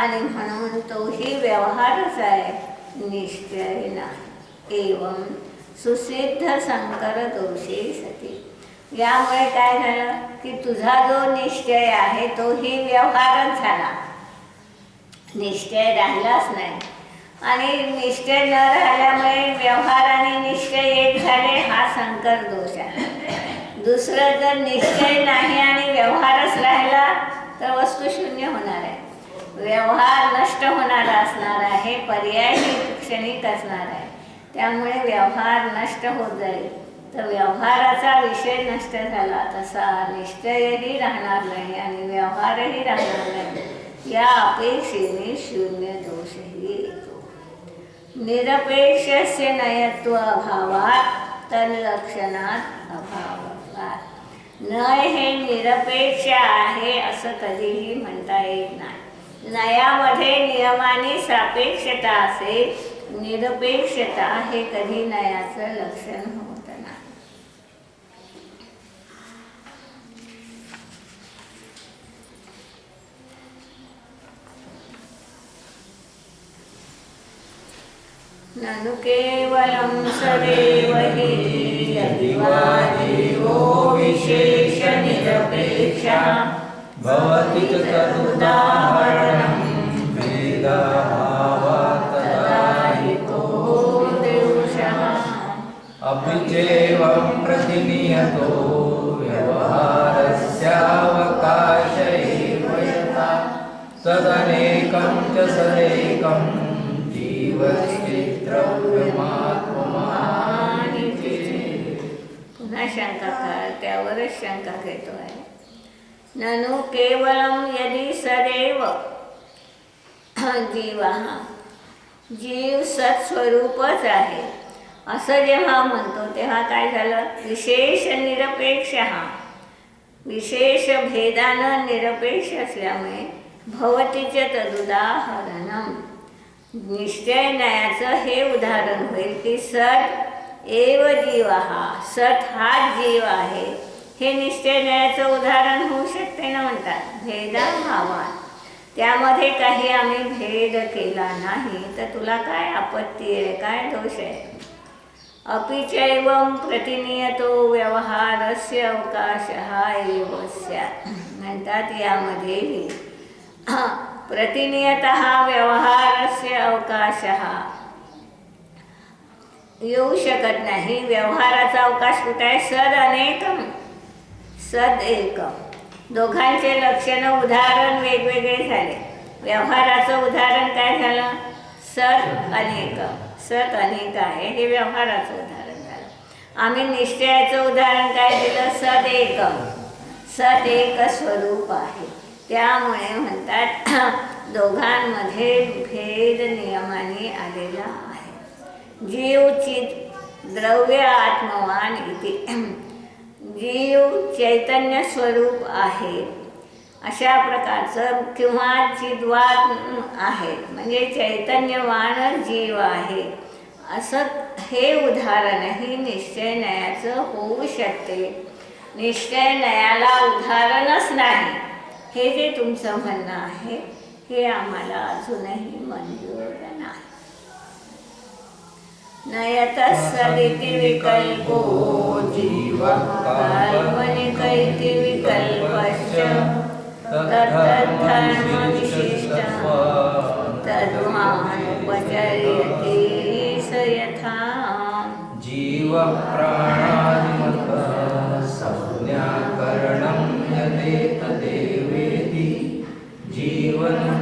आणि म्हणून तोही व्यवहारच आहे, निश्चय नाही. एवं सुसिद्ध संकर दोषी सती. यामुळे काय झालं की तुझा जो निश्चय आहे तोही व्यवहारच झाला, निश्चय राहिलाच नाही. आणि निश्चय न राहिल्यामुळे व्यवहार आणि निश्चय एक झाले, हा संकर दोष आहे. दुसरं, जर निश्चय नाही आणि व्यवहारच राहिला तर वस्तू शून्य होणार आहे, व्यवहार नष्ट होणारा असणार आहे, पर्याय क्षणिक असणार आहे. त्यामुळे व्यवहार नष्ट होत जाईल, तर व्यवहाराचा विषय नष्ट झाला तसा निश्चयही राहणार नाही आणि व्यवहारही राहणार नाही. या अपेक्षेने शून्य दोषही येतो. निरपेक्षस्य नयत्व अभावात तल्लक्षणात अभावात. नय हे निरपेक्ष आहे असं कधीही म्हणता येत नाही. नयामध्ये नियमाने सापेक्षता असेल, निरपेक्षता हे कधी नयाचं लक्षण होत नाही. ननु केवलं सदैव हि यदिवाजीवो विशेष निरपेक्षः भवति च तदुदाहरणं भेदभावात् तदा हि को दोषः. अपि चैवं प्रतिनियतो व्यवहारस्यावकाश एव यथा तदनेकं च सदैकं जीवश्चित्रव्यमात्ममानिति. पुन्हा शंका कर, त्यावरच शंका घेतो आहे. ननु केवलम यदि सदैव जीव हा जीव सत्स्वरूपच आहे असं जेव्हा म्हणतो तेव्हा काय झालं, विशेष निरपेक्ष हा विशेष भेदानं निरपेक्ष असल्यामुळे भवतीच तदुदाहरणम, निश्चय न्यायाचं हे उदाहरण होईल की सत एव जीव हा, सत हाच जीव आहे, हे निश्चय न्यायाचं उदाहरण होऊ शकते ना. म्हणतात भेदाभावात, त्यामध्ये काही आम्ही भेद केला नाही तर तुला काय आपत्ती आहे, काय दोष आहे. अपि चैवं प्रतिनियतो व्यवहारस्य अवकाशः एव स्यात्. म्हणतात यामध्येही प्रतिनियतः व्यवहारस्य अवकाशः येऊ शकत नाही. व्यवहाराचा अवकाश कुठे आहे, सद अनेकम सद एकम. दोघांचे लक्षण उदाहरण वेगवेगळे झाले. व्यवहाराचं उदाहरण काय झालं, सद अनेकम, सत अनेक आहे, हे व्यवहाराचं उदाहरण झालं. आम्ही निश्चयाचं उदाहरण काय दिलं, सद एकम, सत एक स्वरूप आहे. त्यामुळे म्हणतात दोघांमध्ये भेद नियमाने आलेला आहे. जीव चित द्रव्य आत्मवान इति. जीव चैतन्य स्वरूप आहे अशा प्रकारचं, किंवा चिद्वान आहे म्हणजे चैतन्यवान जीव आहे असं हे उदाहरणही निश्चय न्यायाचं होऊ शकते. निश्चय न्यायाला उदाहरणच नाही हे जे तुमचं म्हणणं आहे हे आम्हाला अजूनही मंजूर नाही. नयतस्सदिति विकल्पो जीवः काल्पनिक इति विकल्पश्च तद्धर्मविशिष्टः तद्वानुपचर्यते स यथा. जीवः प्राणादिमतः संज्ञाकरणं यदेतदेवेति जीवन्गुणसापेक्षो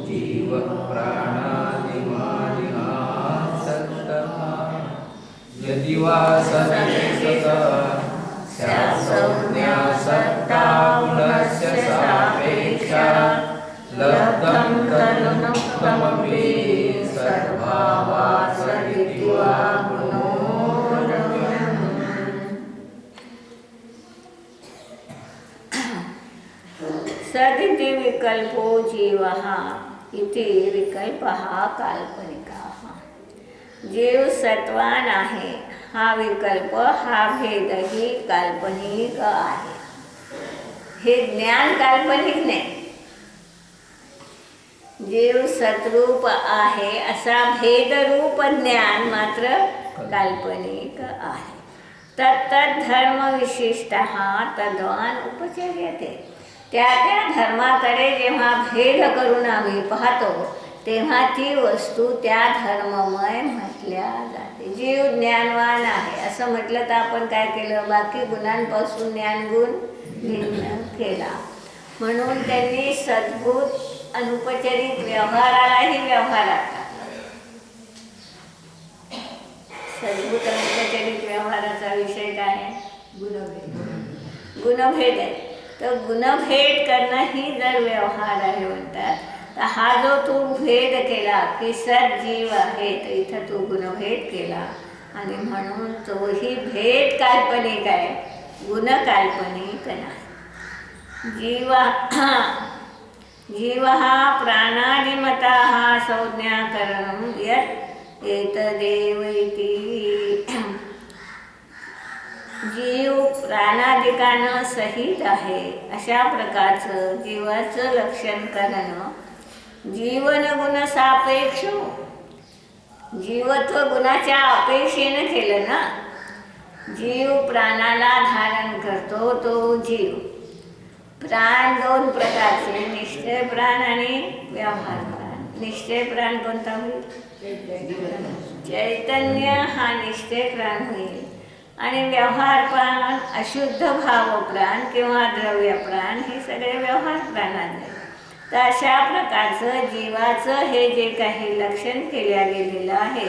जीवः प्राणादिमादिनासक्तः. यदि वा सदृशतः स्यात् संज्ञासक्ता गुणस्य सापेक्षा लब्धं तदनुक्तमपि सद्भावात् सदिति वा गुणो रम्यम्. सदिति विकल्पो जीवः इति विकल्पः काल्पनिकः. जीव सत्वान आहे हा विकल्प, हा भेदही काल्पनिक आहे. हे ज्ञान काल्पनिक नाही, जीव सद्रूप आहे असा भेदरूप ज्ञान मात्र काल्पनिक आहे. तत्तद्धर्मविशिष्ट तद्वान उपचर्यते. त्या त्या धर्माकडे जेव्हा भेद करून आम्ही पाहतो तेव्हा ती वस्तू त्या धर्ममय म्हटल्या जाते. जीव ज्ञानवान आहे असं म्हटलं तर आपण काय केलं, बाकी गुणांपासून ज्ञानगुण भिन्न केला. म्हणून त्यांनी सद्भूत अनुपचरित व्यवहारालाही व्यवहारात टाकलं. सद्भूत अनुपचरित व्यवहाराचा विषय काय आहे? गुणभेद आहे. तर गुणभेद करणं ही जर व्यवहार आहे म्हणतात, तर हा जो तू भेद केला की सज्जीव आहे, तर इथं तू गुणभेद केला आणि म्हणून तोही भेद काल्पनिक आहे, गुण काल्पनिक नाही. जीव हा प्राणादिमता संज्ञाकरणं यत् एतदेव इति. जीव प्राणादिकानं सहित आहे अशा प्रकारचं जीवाचं लक्षण करणं जीवन गुण सापेक्ष. जीवत्व गुणाच्या अपेक्षेनं केलं ना. जीव प्राणाला धारण करतो तो जीव. प्राण दोन प्रकारचे, निश्चय प्राण आणि व्यवहार प्राण. निश्चय प्राण कोणता होईल? चैतन्य हा निश्चय प्राण होईल. आणि व्यवहार प्राण अशुद्ध भाव प्राण किंवा द्रव्य प्राण हे सगळे व्यवहार प्राणात आहेत. तर अशा प्रकारचं जीवाचं हे जे काही लक्षण केल्या गेलेलं आहे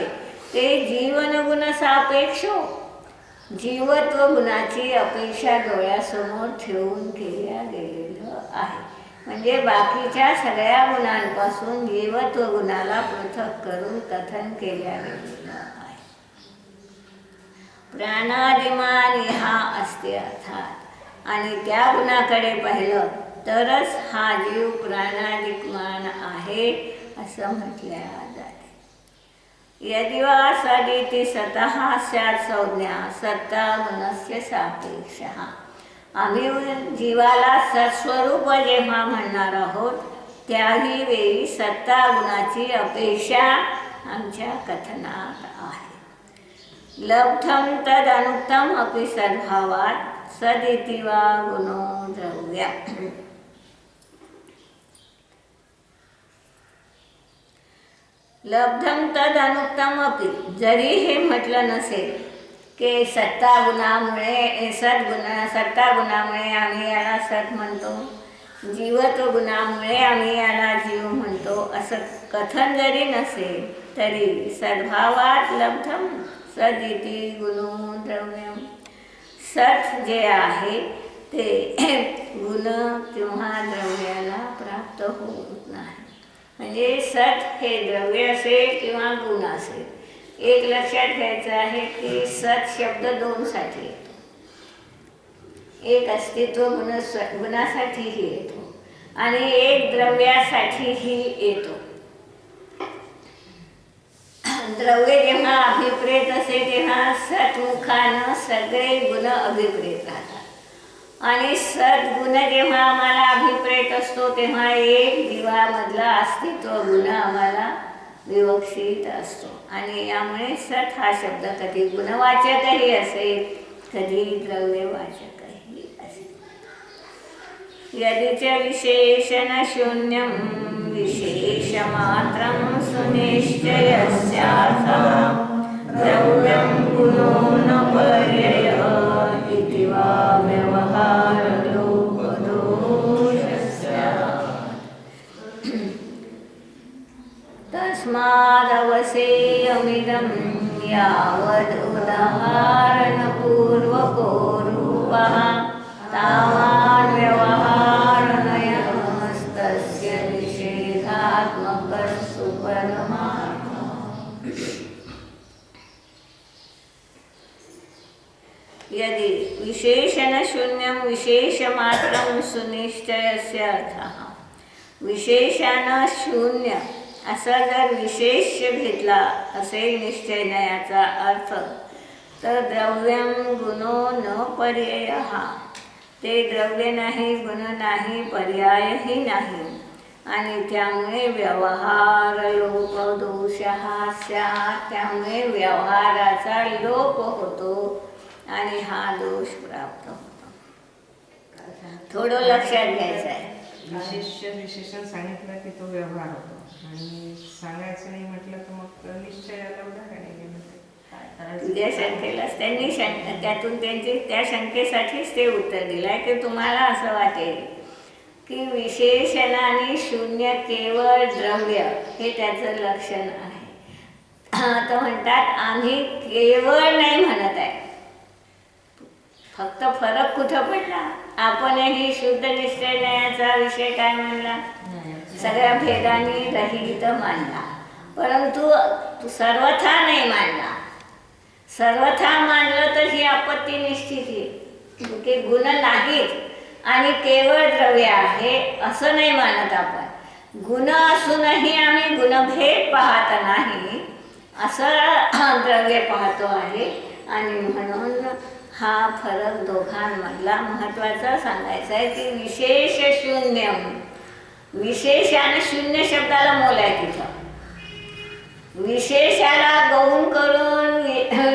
ते जीवनगुण सापेक्ष, जीवत्व गुणाची अपेक्षा डोळ्यासमोर ठेवून केल्या गेलेलं आहे. म्हणजे बाकीच्या सगळ्या गुणांपासून जीवत्व गुणाला पृथक करून कथन केल्या गेलेलं आहे. प्राणादिमान हा असते अर्थात, आणि त्या गुणाकडे पाहिलं तरच हा जीव प्राणादिकमान आहे असं म्हटल्या जाते. यदि वा सदिति सतः स्यात् संज्ञा सत्ता गुणस्य सापेक्षः. आम्ही जीवाला सत्स्वरूप जेव्हा म्हणणार आहोत त्याही वेळी सत्ता गुणाची अपेक्षा आमच्या कथनात आहे. लब्धम तद अनुक्तम अपि सद्भावात सदिति वा गुणो द्रव्य. लब्धम तद अनुक्तम अपि, जरी हे म्हटलं नसेल की सत्ता गुणामुळे सत्ता गुणामुळे आम्ही याला सत म्हणतो, जीवत्व गुणामुळे आम्ही याला जीव म्हणतो असं कथन जरी नसेल तरी सद्भावात लब्धम सदिति गुणो द्रव्यम. सत जे आहे ते गुण किंवा द्रव्याला प्राप्त होत नाही. म्हणजे सत हे द्रव्य असेल किंवा गुण असेल. एक लक्षात घ्यायचं आहे की सत शब्द दोनसाठी येतो. एक अस्तित्व गुणासाठीही येतो आणि एक द्रव्यासाठीही येतो. द्रव्य जेव्हा अभिप्रेत असे तेव्हा सत्मुखानं सगळे गुण अभिप्रेत राहतात, आणि सद्गुण जेव्हा आम्हाला अभिप्रेत असतो तेव्हा एक जीवामधला अस्तित्व गुण आम्हाला विवक्षित असतो. आणि यामुळे सत हा शब्द कधी गुणवाचकही असेल कधी द्रव्यवाचकही असेल. यदिच विशेषण शून्यम विशेषमात्रं सुनिश्चयस्यार्थः द्रव्यं गुणो न पर्ययः इति वा तस्मादवसेयमिदं यावदुदाहरणपूर्वको रूपः तावान् व्यवहारनयस्तस्य निषेधात्मकस्तु परमार्थः. यदि विशेषणशून्यं विशेषमात्रं सुनिश्चयस्य अर्थः. विशेषानं शून्य असा जर विशेष घेतला असेल निश्चययाचा अर्थ, तर द्रव्यं गुणो न पर्यायः. ते द्रव्य नाही, गुण नाही, पर्यायही नाही. आणि त्यामुळे व्यवहार लोप दोष हा स्यात्, त्यामुळे व्यवहाराचा लोप होतो आणि हा दोष प्राप्त होतो. थोडं लक्षात घ्यायचं आहे. विशेषण सांगितलं की तो व्यवहार होतो, आणि सांगायचं नाही म्हटलं तर मग निश्चयाला उदाहरण आहे. तुझ्या शंकेलाच त्यांनी त्यातून त्यांचे त्या शंकेसाठीच ते उत्तर दिलं आहे की तुम्हाला असं वाटेल की विशेषणाने शून्य केवळ द्रव्य हे त्याचं लक्षण आहे. तर म्हणतात आम्ही केवळ नाही म्हणत आहे, फक्त फरक कुठं पडला. आपणही शुद्ध निश्चय न्यायाचा विषय काय म्हणला, सगळ्या भेदांनी रहित मानला, परंतु सर्वथा नाही मानला. सर्वथा मानलं तर ही आपत्ती निश्चित येईल की गुण नाहीत आणि केवळ द्रव्य आहे असं नाही मानत आपण. गुण असूनही आम्ही गुणभेद पाहत नाही असं द्रव्य पाहतो आहे. आणि म्हणून हा फरक दोघांमधला महत्त्वाचा सांगायचा आहे की विशेष शून्यम, विशेष आणि शून्य शब्दाला मोल आहे तिथं. विशेषाला गौण करून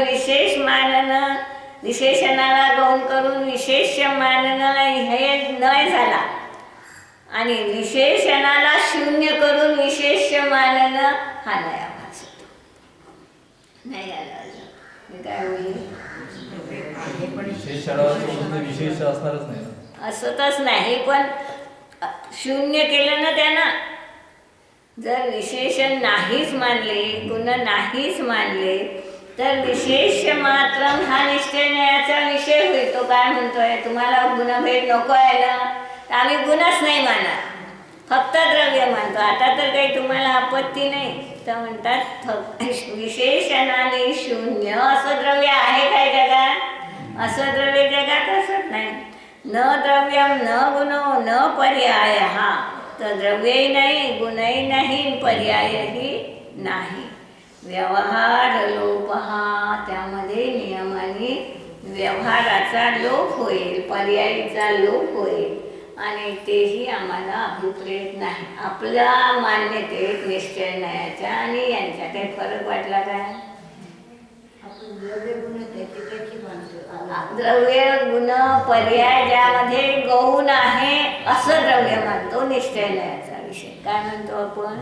विशेष मानणं, विशेषणाला गौण करून विशेष मानणं हे नाही झाला, आणि विशेषणाला शून्य करून विशेष मानणं हा नया भास नाही आला. काय होईल, विशेष असणारच नाही ना, असतच नाही. पण शून्य केलं ना त्यानं. जर विशेषण नाहीच मानले, गुण नाहीच मानले, तर विशेष मात्र हा निश्चय न्यायाचा विषय होईल. तो काय म्हणतोय, तुम्हाला गुणभेद नको आहे ना, तर आम्ही गुणच नाही मानत, फक्त द्रव्य मानतो. आता तर काही तुम्हाला आपत्ती नाही. तर म्हणतात विशेषणाने शून्य असं द्रव्य आहे काय जगात? असं द्रव्य जगात असत नाही. न द्रव्यम न गुणो न पर्याय, हा तर द्रव्यही नाही, गुणही नाही, पर्यायही नाही. व्यवहार लोप हा, त्यामध्ये नियमाने व्यवहाराचा लोप होईल, पर्यायीचा लोप होईल, आणि तेही आम्हाला अभिप्रेत नाही. आपल्या मान्यतेत निश्चय न्यायाच्या आणि यांच्या काही फरक वाटला काय? द्रव्य गुण पर्याय ज्यामध्ये गौण आहे असं द्रव्य मानतो निश्चय न्यायाचा विषय. काय म्हणतो आपण?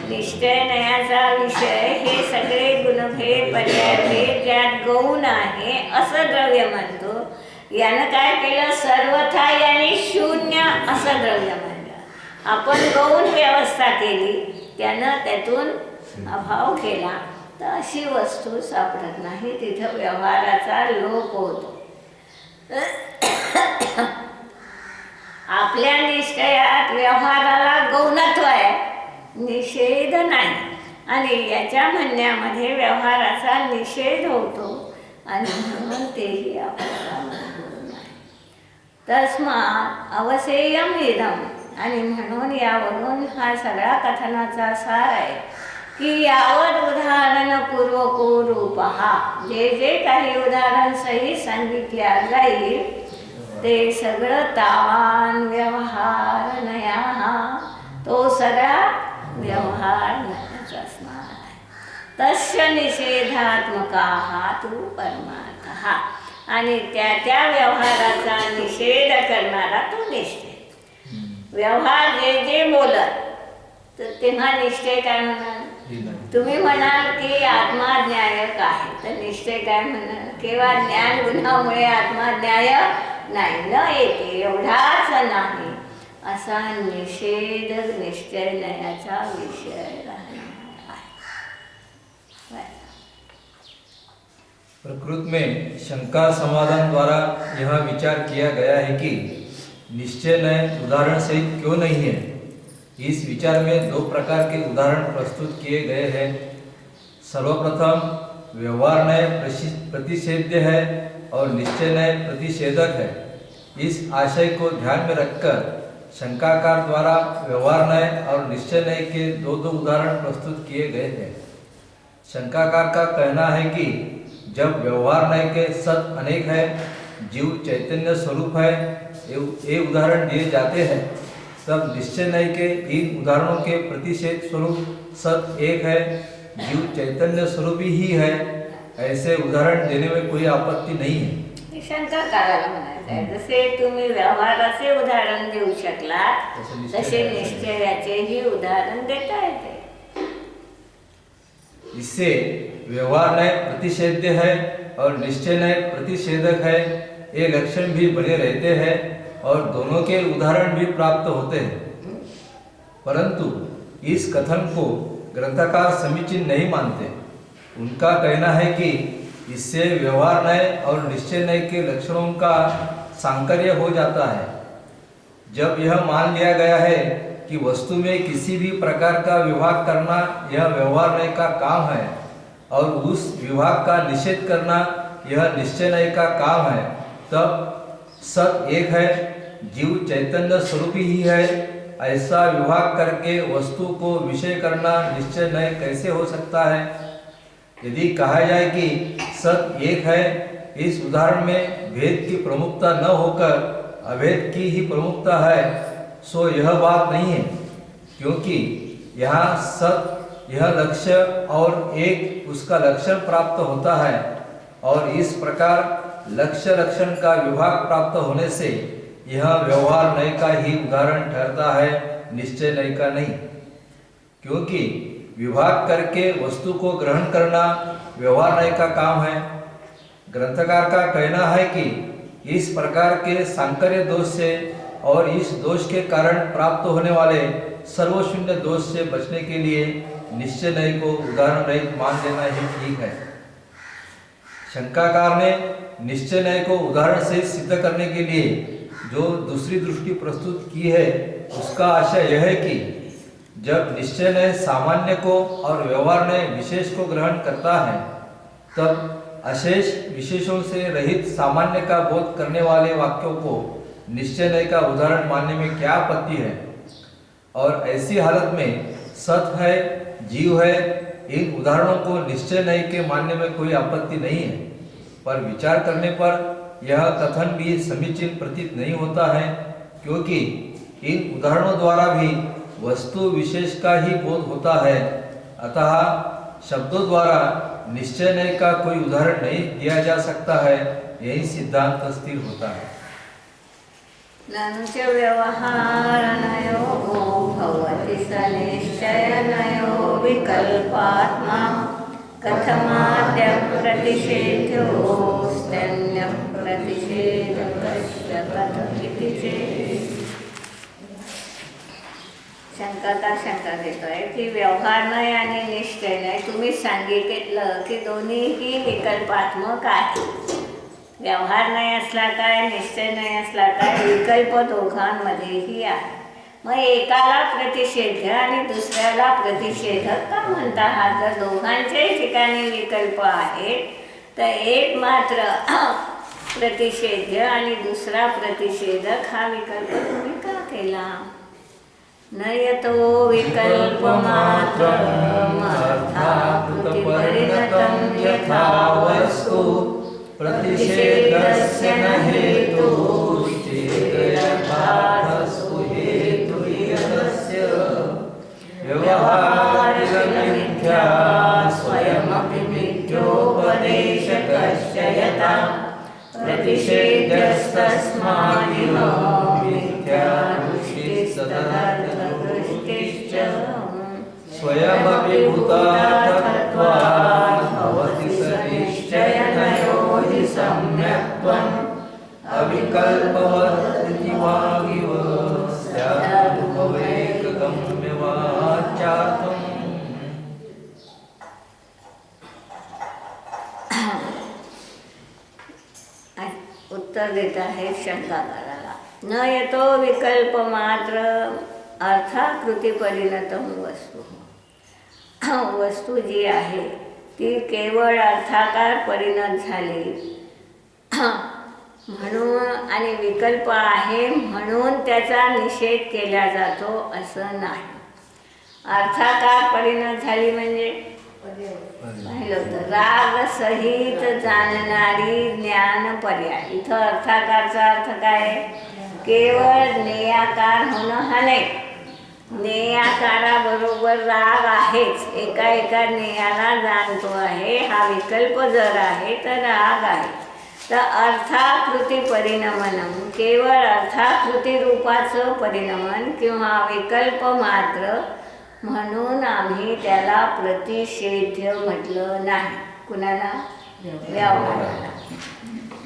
निश्चय न्यायाचा विषय हे सगळे गुणभेद पर्यायभेद ज्यात गौण आहे असं द्रव्य मानतो. यानं काय केलं, सर्वथा याने शून्य असं द्रव्य मानलं. आपण गौण व्यवस्था केली, त्यानं त्यातून अभाव केला, तर अशी वस्तू सापडत नाही, तिथं व्यवहाराचा लोप होतो. आपल्या निश्चयात व्यवहाराला गौणत्व आहे, निषेध नाही, आणि याच्या म्हणण्यामध्ये व्यवहाराचा निषेध होतो, आणि म्हणून तेही आपल्याला मंजूर नाही. तस्मात् अवसेयम इदम, आणि म्हणून यावरून हा सगळा कथनाचा सार आहे की यावत उदाहरणपूर्वको रूपहा, जे जे काही उदाहरण सहित सांगितल्या जाईल ते सगळं तावान व्यवहार नया, तो सगळा व्यवहार नयाच असणार आहे. तस्य निषेधात्मका हा तू परमार्थ, आणि त्या त्या व्यवहाराचा निषेध करणारा तो निश्चय. व्यवहार जे जे बोलत, तर तेव्हा निश्चय काय म्हणाल? तुम्ही म्हणाल की आत्मा ज्ञायक आहे, तर निश्चय काय म्हणाल? केवळ ज्ञान गुणामुळे आत्मा ज्ञाय नाही, न येते एवढाच नाही, असा निषेध निश्चय न्यायाचा विषय राहणार आहे. प्रकृत में शंका समाधान द्वारा यह विचार किया गया है कि निश्चय न्याय उदाहरण सहित क्यों नहीं है. इस विचार में दो प्रकार के उदाहरण प्रस्तुत किए गए हैं. सर्वप्रथम व्यवहार न्याय प्रतिषेध्य है और निश्चय न्याय प्रतिषेधक है. इस आशय को ध्यान में रखकर शंकाकार द्वारा व्यवहार न्याय और निश्चय न्याय के दो दो उदाहरण प्रस्तुत किए गए हैं. शंकाकार का कहना है कि जब व्यवहार न्याय के सत अनेक है, जीव चैतन्य स्वरूप है, ये उदाहरण दिए जाते हैं, तब निश्चय नहीं के इन उदाहरणों के प्रतिषेध स्वरूप सत एक है, जीव चैतन्य स्वरूप ही है, ऐसे उदाहरण देने में कोई आपत्ति नहीं है। हे शंका काढायला म्हणायचं आहे. जसे तुम्ही व्यवहाराचे उदाहरण देऊ शकलात तसे निश्चयाचेही उदाहरण देता येते. इससे व्यवहार नय प्रतिषेध्य है और निश्चय नय प्रतिषेधक है, ये लक्षण भी बने रहते हैं और दोनों के उदाहरण भी प्राप्त होते हैं। परंतु इस कथन को ग्रंथकार समीचीन नहीं मानते। उनका कहना है कि इससे व्यवहार नय और निश्चय नय के लक्षणों का सांकर्य हो जाता है। जब यह मान लिया गया है कि वस्तु में किसी भी प्रकार का विभाग करना यह व्यवहार नय का काम है और उस विभाग का निषेध करना यह निश्चय नय का काम है, तब सत एक है, जीव चैतन्य स्वरूप ही है, ऐसा विभाग करके वस्तु को विषय करना निश्चय नय कैसे हो सकता है? यदि कहा जाए कि सत एक है, इस उदाहरण में भेद की प्रमुखता न होकर अभेद की ही प्रमुखता है, सो यह बात नहीं है, क्योंकि यहाँ सत यह लक्ष्य और एक उसका लक्षण प्राप्त होता है और इस प्रकार लक्ष्य लक्षण का विभाग प्राप्त होने से यह व्यवहार नय का ही उदाहरण ठहरता है, निश्चय नय का नहीं। क्योंकि विभाग करके वस्तु को ग्रहण करना व्यवहार नय का काम है। ग्रंथकार का कहना है कि इस प्रकार के सांकर्य दोष से और इस दोष के कारण प्राप्त होने वाले सर्वशून्य दोष से बचने के लिए निश्चय नय को उदाहरण रहित मान लेना ही ठीक है। शंकाकार ने निश्चय नय को उदाहरण से सिद्ध करने के लिए जो दूसरी दृष्टि प्रस्तुत की है, उसका आशय यह है कि जब निश्चय नय सामान्य को और व्यवहार नय विशेष को ग्रहण करता है, तब अशेष विशेषों से रहित सामान्य का बोध करने वाले वाक्यों को निश्चय नय का उदाहरण मानने में क्या आपत्ति है? और ऐसी हालत में सत है, जीव है, इन उदाहरणों को निश्चय नय के मानने में कोई आपत्ति नहीं है। पर विचार करने पर यह कथन भी समीचीन प्रतीत नहीं होता है, क्योंकि इन उदाहरणों द्वारा भी वस्तु विशेष का ही बोध होता है। अतः शब्दों द्वारा निश्चय नय का कोई उदाहरण नहीं दिया जा सकता है, यही सिद्धांत स्थिर होता है। ननु च व्यवहारनयो भवति स निश्चयनयो विकल्पात्मा कथमाद्य प्रतिषेध्योऽस्त्यन्य प्रतिषेधकस्य कथमिति चेत्। शंकाकार शंका देतोय की व्यवहार नय आणि निश्चय नय तुम्ही सांगितलं की दोन्हीही विकल्पात्मक आहे. व्यवहार नय असला काय, निश्चय नय असला काय, विकल्प दोघांमध्येही आहे. मग एकाला प्रतिषेध्य आणि दुसऱ्याला प्रतिषेधक का म्हणता आहात? जर दोघांच्याही ठिकाणी विकल्प आहेत तर एक मात्र प्रतिषेध्य आणि दुसरा प्रतिषेधक हा विकल्प तुम्ही का केला? नयतो विकल्पमात्रमर्थाकृतिपरिणतं यथा वस्तु प्रतिषेधस्य न हेतुश्चेदयथार्थस्तु हेतुर्यस्य व्यवहारिकमिथ्या स्वयमपि मिथ्योपदेशकश्च यथा प्रतिषेधस्तस्मादिह मिथ्यादृष्टिस्तदर्थदृष्टिश्च स्वयमपि भूतार्थत्वात् भवति स निश्चयनयो हि सम्यक्त्वम् अविकल्पवदिति वागिव स्यादुपवेकगम्यवाच्यार्थम्। उत्तर देता है शंकाकाराला. न येतो विकल्प मात्र अर्थाकृती परिणतम वस्तू. वस्तू जी आहे ती केवळ अर्थाकार परिणत झाली म्हणून आणि विकल्प आहे म्हणून त्याचा निषेध केला जातो असं नाही. अर्थाकार परिणत झाली म्हणजे पाहिलं होतं राग सहित जाणणारी ज्ञान पर्याय. इथं अर्थाकारचा अर्थ काय आहे? केवळ ज्ञेयाकार होणं हा नाही. ज्ञेयाकाराबरोबर राग आहेच. एका ज्ञेयाला जाणतो आहे हा विकल्प जर आहे तर राग आहे. तर अर्थाकृती परिणमनम, केवळ अर्थाकृती रूपाचं परिणमन किंवा विकल्प मात्र म्हणून आम्ही त्याला प्रतिषेध्य म्हटलं नाही. कुणाला? व्यवहाराला.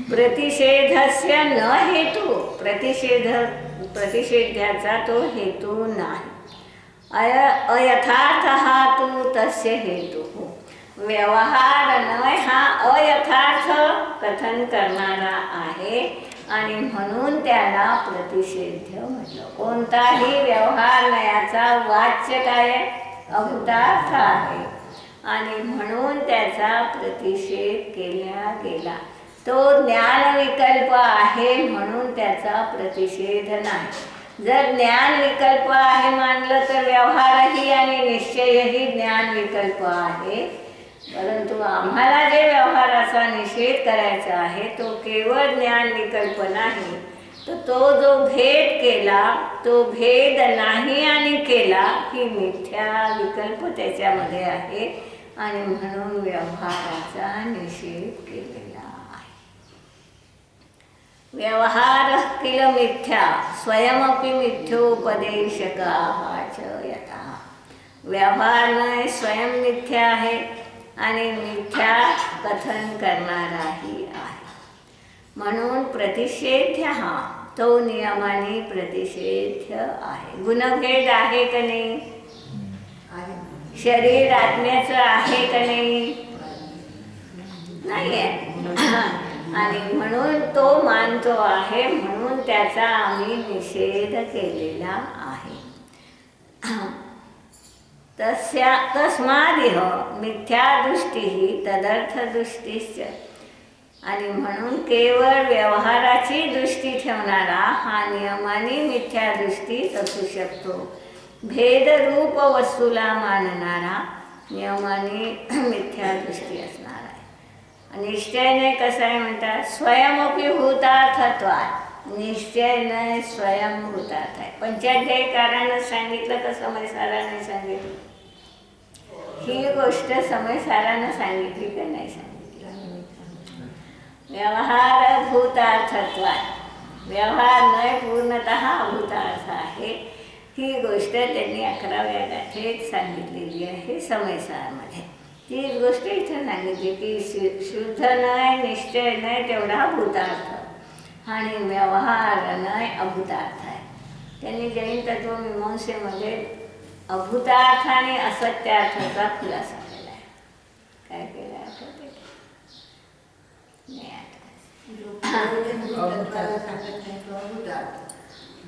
प्रतिषेधस्य न हेतू, प्रतिषेध्याचा तो हेतू नाही. अयथार्थ तू तस्य हेतू. व्यवहार नय हा अयथार्थ कथन करणारा आहे आणि म्हणून त्याला प्रतिषेध्य म्हटलं. कोणताही व्यवहार नयाचा वाच्य काय? अभूतार्थ आहे आणि म्हणून त्याचा प्रतिषेध केला गेला. तो ज्ञान विकल्प आहे म्हणून त्याचा प्रतिषेध नाही. जर ज्ञान विकल्प आहे मानलं तर व्यवहारही आणि निश्चयही ज्ञान विकल्प आहे. परंतु आम्हाला जे व्यवहाराचा निषेध करायचा आहे तो केवळ ज्ञान विकल्प नाही. तर तो जो भेद केला तो भेद नाही आणि केला ही मिथ्या विकल्प त्याच्यामध्ये आहे आणि म्हणून व्यवहाराचा निषेध केलेला आहे. व्यवहार किल मिथ्या स्वयमपि मिथ्योपदेशकाः च यथा. व्यवहार न स्वयं मिथ्या आहे आणि मिथ्या कथन करणाराही आहे. म्हणून प्रतिषेध्य हा तो नियमाने प्रतिषेध्य आहे. गुणभेद आहे का नाही? शरीर आत्म्याचं आहे का नाही? नाही आहे. आणि म्हणून तो मानतो आहे म्हणून त्याचा आम्ही निषेध केलेला आहे. तस्मादिह मिथ्या दृष्टी तदर्थ दृष्टीच. आणि म्हणून केवळ व्यवहाराची दृष्टी ठेवणारा हा नियमाने मिथ्या दृष्टीच असू शकतो. भेदरूप वस्तूला मानणारा नियमाने मिथ्या दृष्टी असणार आहे. निश्चयने कसं आहे म्हणतात? स्वयंपी भूतार्थत्वात्. निश्चयने स्वयंभूतार्थ आहे. पंचाध्यायीकारानं सांगितलं का समयसाराने सांगितलं? ही गोष्ट समयसारानं सांगितली का नाही सांगितली? व्यवहार भूतार्थत्वात्. व्यवहार न पूर्णतः भूतार्थ आहे. ही गोष्ट त्यांनी 11व्या गाथेत सांगितलेली आहे समयसारमध्ये. तीच गोष्ट इथं सांगितली की शुद्ध नाही, निश्चय नाही तेवढा भूतार्थ आणि व्यवहार नाही अभूतार्थ आहे. त्यांनी जैन तत्वमीमांसेमध्ये अभूतार्थ आणि असत्यार्थाचा खुलासा केला आहे. काय केला आठवते? नाही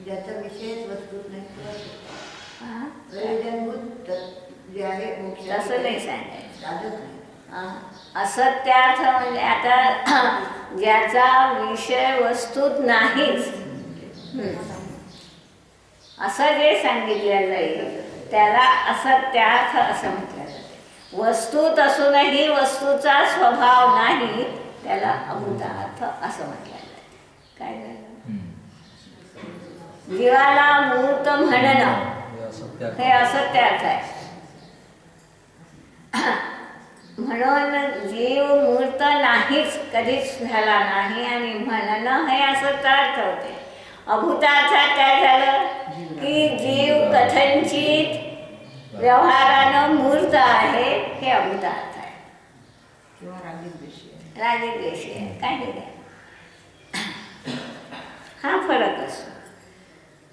ज्याचा विषयच वस्तूत नाही प्रयोजनभूत जे आहे तसं नाही सांगायचं. साधत नाही. असत्यार्थ म्हणजे आता ज्याचा विषय वस्तूत नाहीच असं जे सांगितलं जाईल त्याला असत्यार्थ असं म्हटलं जाते. वस्तूत असूनही वस्तूचा स्वभाव नाही त्याला अभूतार्थ असं म्हटलं जाते. काय झालं? जीवाला मूर्त म्हणणं हे असत्यार्थ आहे. म्हणून जीव मूर्त नाहीच, कधीच झाला नाही आणि म्हणणं हे असत्यार्थ होते. अभूतार्थात काय झालं की जीव कथनचित व्यवहारानं मूर्त आहे हे अभूतार्थ आहे किंवा रागीद्वेषी आहे. रागीद्वेषी आहे. काय नाही हा फरक असतो.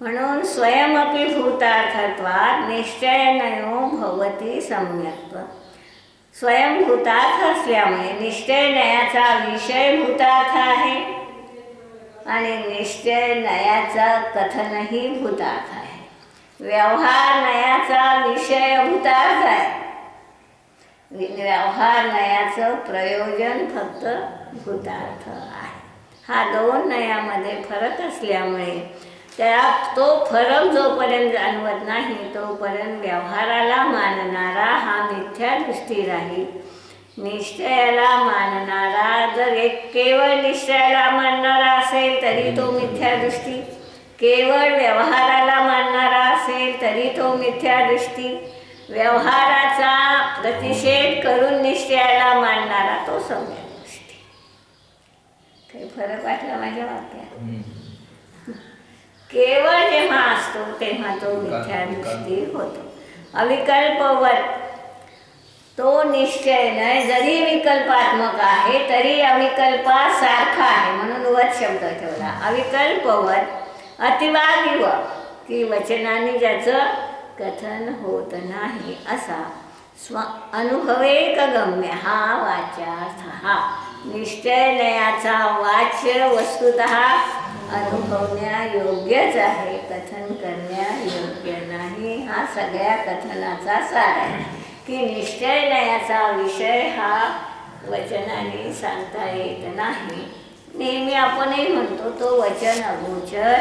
म्हणून स्वयमपि भूतार्थत्वात् निश्चयनयो भवति सम्यक्त्व. स्वयंभूतार्थ असल्यामुळे निश्चय नयाचा विषय भूतार्थ आहे आणि निश्चय नयाचा कथनही भूतार्थ आहे. व्यवहार नयाचा विषय भूतार्थ आहे. व्यवहार नयाचं प्रयोजन फक्त भूतार्थ आहे. हा दोन नयामध्ये फरक असल्यामुळे तो फरक जोपर्यंत जाणवत नाही तोपर्यंत व्यवहाराला मानणारा हा मिथ्या दृष्टी राहील. निश्चयाला मानणारा जर एक केवळ निश्चयाला मानणारा असेल तरी तो मिथ्या दृष्टी केवळ व्यवहाराला मानणारा असेल तरी तो मिथ्या दृष्टी, व्यवहाराचा प्रतिषेध करून निश्चयाला मानणारा तो सम्यक दृष्टी. काही फरक वाटला माझ्या वाक्यात? केवळ जेव्हा असतो तेव्हा तो मिथ्या दृष्टी होतो. अविकल्पवत तो निश्चय नाही, जरी विकल्पात्मक आहे तरी अविकल्पासारखा आहे, म्हणून वत शब्द ठेवला. अविकल्पवत अतिवादिव की वचनाने ज्याचं कथन होत नाही असा अनुभवेकगम्य हा वाच्यार्थ. हा निश्चयनयाचा वाच्य वस्तुतः अनुभवण्यायोग्यच आहे, कथन करण्यायोग्य नाही. हा सगळ्या कथनाचा सार आहे की निश्चयनयाचा विषय हा वचनाने सांगता येत नाही. नेहमी आपणही म्हणतो तो वचन अगोचर